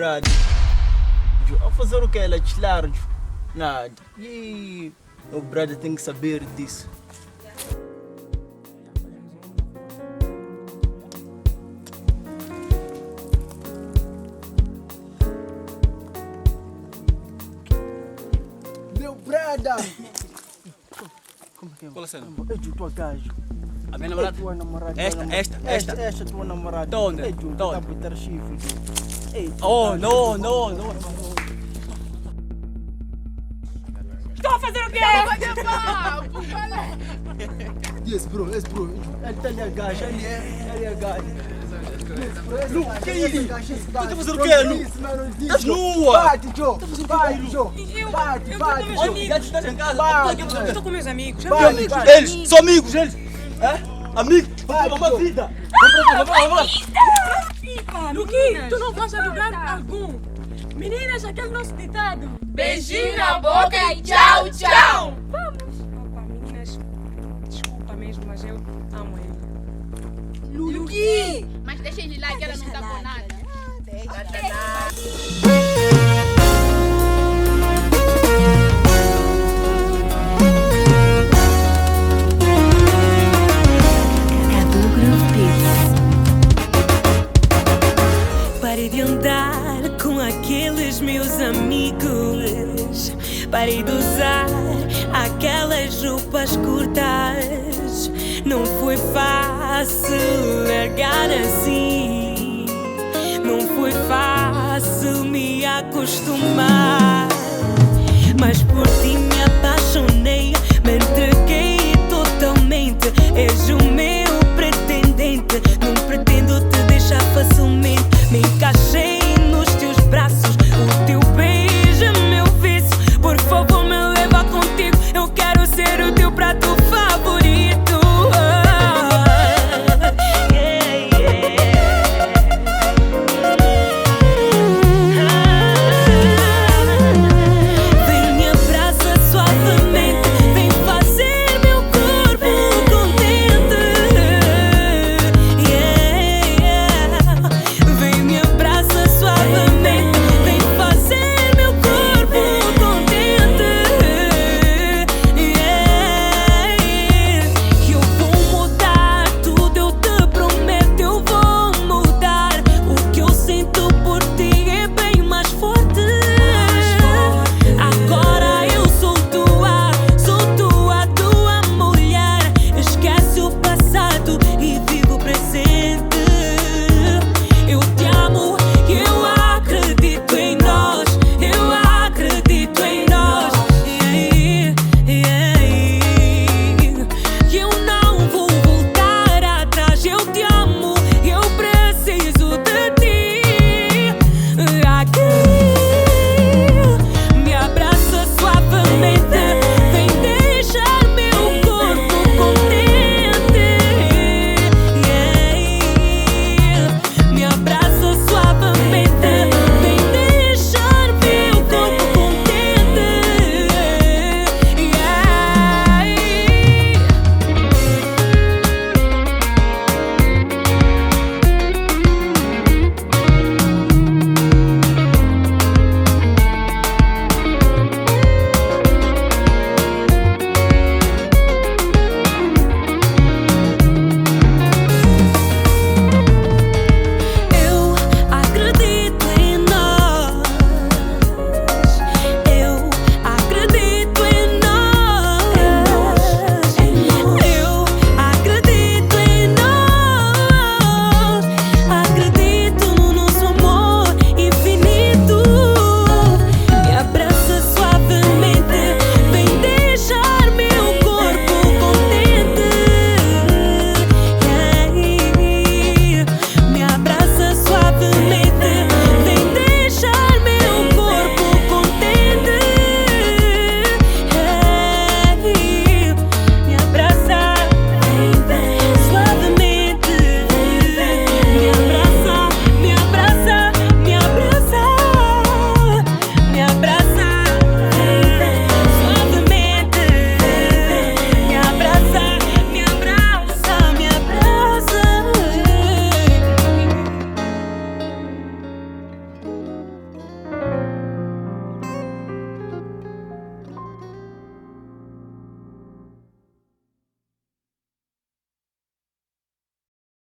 namorado. A fazer o que? Ela te largo? Nada. E o brother tem que saber disso. Meu brother! Como é que é? Qual é a cena? É de tua gajo. A minha namorada? É tua namorada. Esta. Esta tua namorada. De onde? É de De tá onde? a botar chifre. Oh, não. Estou a fazer o quê? Yes, bro. Ele tá ali a gaja. Ele é a gaja. Lu, que é isso? Tu tá fazendo o quê, Lu? Estás nua! Bate, Joe! Bate, Joe! Bate, Oh, já estás em casa? Eu estou com meus amigos. Bate. Eles são amigos, eles! É? Amigos! Vamos uma vida! Vamos! Luqui, tu não vais a lugar algum. Meninas, aquele nosso ditado. Beijinho na boca e tchau, tchau! Vamos. Opa, meninas, desculpa mesmo, mas eu amo ele. Luqui! Mas deixa ele lá que ela não tá com nada. Cadu Grupis. Parei de andar com aqueles meus amigos. Parei de usar aquelas roupas curtas. Não foi fácil largar assim. Não foi fácil me acostumar. Mas por ti me apaixonei.